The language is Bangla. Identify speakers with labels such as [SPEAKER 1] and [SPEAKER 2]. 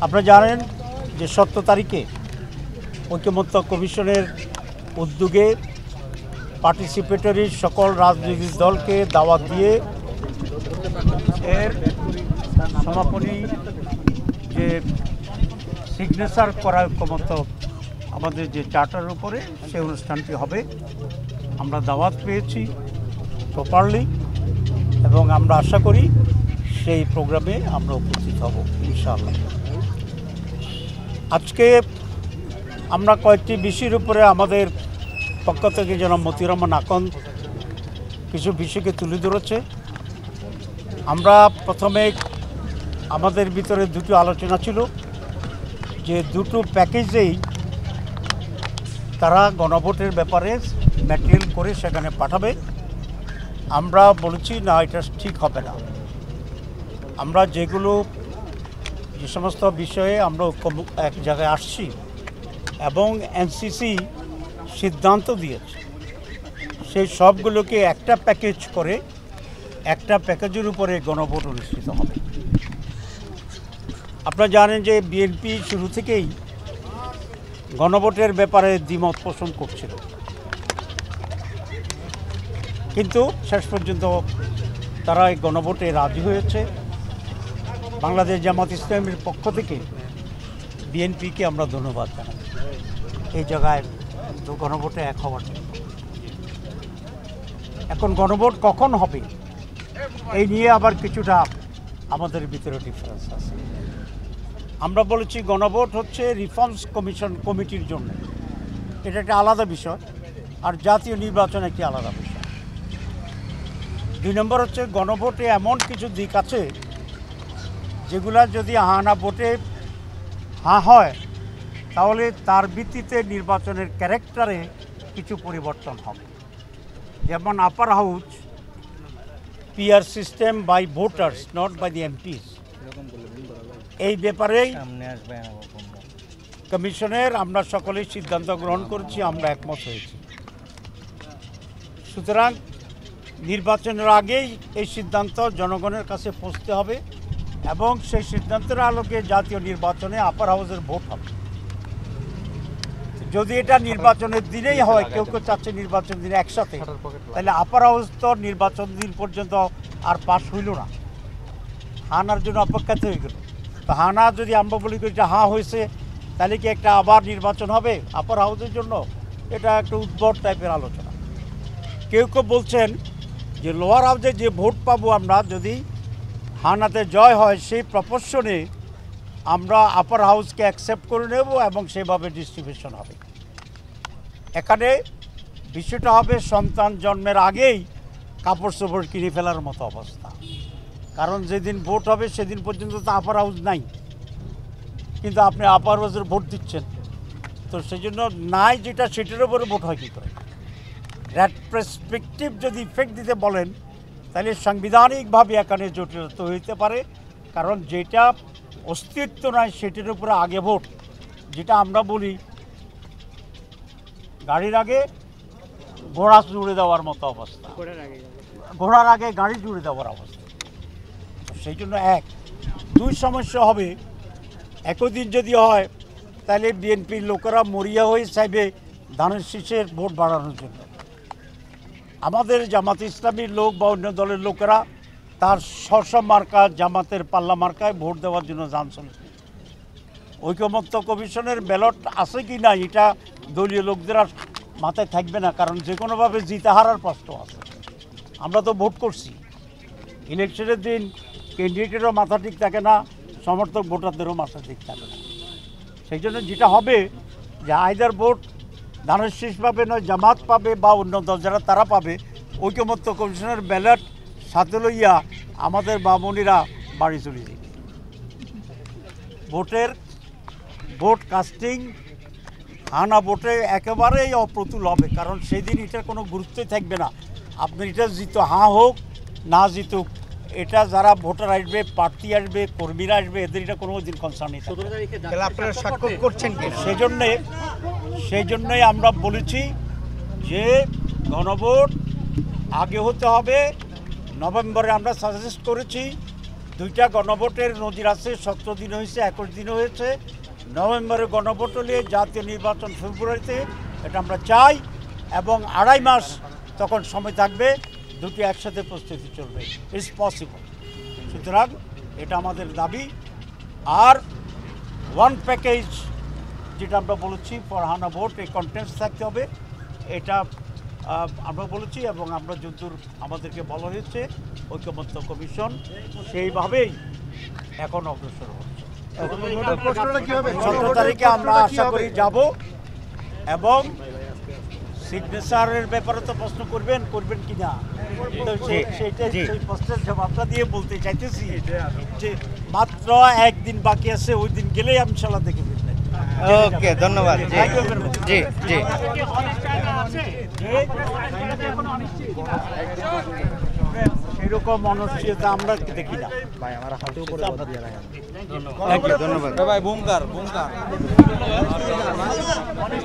[SPEAKER 1] আপনারা জানেন যে 17 তারিখে ঐকমত্য কমিশনের উদ্যোগে পার্টিসিপেটরি সকল রাজনৈতিক দলকে দাওয়াত দিয়ে এর সমাপনী যে সিগনেচার করা ঐকমত্য আমাদের যে চার্টারের উপরে সেই অনুষ্ঠানটি হবে। আমরা দাওয়াত পেয়েছি প্রপারলি এবং আমরা আশা করি সেই প্রোগ্রামে আমরা উপস্থিত হব ইনশাআল্লাহ। আজকে আমরা কয়েকটি বিষয়ের উপরে আমাদের পক্ষ থেকে জনাব মতিউর রহমান আকন কিছু বিষয়কে তুলে ধরেছে। আমরা প্রথমে আমাদের ভিতরে দুটো আলোচনা ছিল যে দুটো প্যাকেজেই তারা গণভোটের ব্যাপারে ম্যাটেরিয়াল করে সেখানে পাঠাবে। আমরা বলেছি না, এটা ঠিক হবে না। আমরা যে সমস্ত বিষয়ে আমরা এক জায়গায় আসছি এবং এনসিসি সিদ্ধান্ত দিয়েছে সেই সবগুলোকে একটা প্যাকেজ করে একটা প্যাকেজের উপরে গণভোট অনুষ্ঠিত হবে। আপনারা জানেন যে বিএনপি শুরু থেকেই গণভোটের ব্যাপারে দ্বিমত পোষণ করছিল, কিন্তু শেষ পর্যন্ত তারা এই গণভোটে রাজি হয়েছে। বাংলাদেশ জামাত ইসলামের পক্ষ থেকে বিএনপিকে আমরা ধন্যবাদ জানাই এই জায়গায় গণভোটে এক হওয়ার জন্য। এখন গণভোট কখন হবে এই নিয়ে আবার কিছুটা আমাদের ভিতরে ডিফারেন্স আছে। আমরা বলেছি গণভোট হচ্ছে রিফর্মস কমিটির জন্য, এটা একটা আলাদা বিষয়, আর জাতীয় নির্বাচন একটি আলাদা বিষয়। 2 নম্বর হচ্ছে গণভোটে এমন কিছু দিক আছে যেগুলা যদি হ্যাঁ না ভোটে হ্যাঁ হয় তাহলে তার ভিত্তিতে নির্বাচনের ক্যারেক্টারে কিছু পরিবর্তন হবে। যেমন upper house PR system by voters not by the MPs, এই ব্যাপারেই কমিশনের আমরা সকলেই সিদ্ধান্ত গ্রহণ করছি, আমরা একমত হয়েছি। সুতরাং নির্বাচনের আগেই এই সিদ্ধান্ত জনগণের কাছে পৌঁছতে হবে এবং সেই সিদ্ধান্তের আলোকে জাতীয় নির্বাচনে আপার হাউসের ভোট হবে। যদি এটা নির্বাচনের দিনেই হয়, কেউ কেউ চাচ্ছে নির্বাচন দিনে একসাথে, তাহলে আপার হাউস তো নির্বাচন দিন পর্যন্ত আর পাস হইল না, হানার জন্য অপেক্ষাতে হয়ে গেল। তো হানা যদি আমরা বলি যে হ্যাঁ হয়েছে, তাহলে কি একটা আবার নির্বাচন হবে আপার হাউসের জন্য? এটা একটা উদ্ভট টাইপের আলোচনা। কেউ কেউ বলছেন যে লোয়ার হাউসে যে ভোট পাবো আমরা, যদি হানাতে জয় হয় সেই প্রপোর্শনে আমরা আপার হাউসকে অ্যাকসেপ্ট করে নেব এবং সেভাবে ডিস্ট্রিবিউশন হবে। এখানে বিষয়টা হবে সন্তান জন্মের আগেই কাপড় চোপড় কিনে ফেলার মতো অবস্থা, কারণ যেদিন ভোট হবে সেদিন পর্যন্ত তো আপার হাউস নাই, কিন্তু আপনি আপার হাউসের ভোট দিচ্ছেন। তো সেই জন্য নাই যেটা সেটার উপরে ভোট হয় কী করে? রেট্রোস্পেক্টিভ যদি ইফেক্ট দিতে বলেন তাহলে সাংবিধানিকভাবে এখানে জটিলতা হইতে পারে, কারণ যেটা অস্তিত্ব নয় সেটার উপরে আগে ভোট, যেটা আমরা বলি গাড়ির আগে ঘোড়া জুড়ে দেওয়ার মতো অবস্থা, ঘোড়ার আগে গাড়ি জুড়ে দেওয়ার অবস্থা। সেই জন্য 2 সমস্যা হবে। একই দিন যদি হয় তাহলে বিএনপির লোকেরা মরিয়া হয়ে চাইবে ধানের শীষের ভোট বাড়ানোর জন্য। আমাদের জামাত ইসলামীর লোক বা অন্য দলের লোকেরা তার স্ব মার্কা জামাতের পাল্লা মার্কায় ভোট দেওয়ার জন্য যান চলছে। ঐকমত্য কমিশনের ব্যালট আছে কি না এটা দলীয় লোকদের আর মাথায় থাকবে না, কারণ যে কোনোভাবে জিতে হারার প্রশ্ন আছে। আমরা তো ভোট করছি, ইলেকশনের দিন ক্যান্ডিডেটেরও মাথা ঠিক থাকে না, সমর্থক ভোটারদেরও মাথা ঠিক থাকে না। সেই জন্য যেটা হবে যে আইদার ভোট ধানের শীষ পাবে, নয় জামাত পাবে বা অন্য দল যারা তারা পাবে। ঐকমত্য কমিশনের ব্যালট সাথে লইয়া আমাদের বামুনিরা বাড়ি চলে যাবে। ভোট কাস্টিং হানা ভোটে একেবারেই অপ্রতুল হবে, কারণ সেই দিন এটার কোনো গুরুত্বই থাকবে না। আপনি এটা জিতো হাঁ হোক না জিতুক, এটা যারা ভোটার আসবে, প্রার্থী আসবে, কর্মীরা আসবে, এদের এটা কোনো দিন কনসার্ন নেই।
[SPEAKER 2] আপনারা স্বাক্ষর করছেন কি?
[SPEAKER 1] সেই জন্যই আমরা বলেছি যে গণভোট আগে হতে হবে। নভেম্বরে আমরা সাজেস্ট করেছি দুইটা গণভোটের নজির আছে, 17 দিন হয়েছে, 21 দিন হয়েছে। নভেম্বরে গণভোট হলে জাতীয় নির্বাচন ফেব্রুয়ারিতে, এটা আমরা চাই। এবং 2.5 মাস তখন সময় থাকবে, দুটি একসাথে প্রস্তুতি চলবে, ইটস পসিবল। সুতরাং এটা আমাদের দাবি। আর ওয়ান প্যাকেজ যেটা আমরা বলেছি ফরহানা ভোট, এই কন্টেন্টস থাকতে হবে, এটা আমরা বলেছি। এবং আমরা যতদূর আমাদেরকে বলা হয়েছে ঐকমত্য কমিশন সেইভাবেই এখন অগ্রসর হচ্ছে। 17 তারিখে আমরা আশা করি যাব। এবং সিগনেচারের ব্যাপারে তো প্রশ্ন করবেন কি না, তো সেই প্রশ্নের জবাবটা দিয়ে বলতে চাইতেছি যে মাত্র একদিন বাকি আছে, ওই দিন গেলেই আমি ইনশাআল্লাহ দেখে ফেলবেন।
[SPEAKER 2] ওকে, ধন্যবাদ। জি জি
[SPEAKER 1] এরকম অনিশ্চয়তা আমরা দেখি না।
[SPEAKER 2] ধন্যবাদ।
[SPEAKER 3] ভাই বুমকার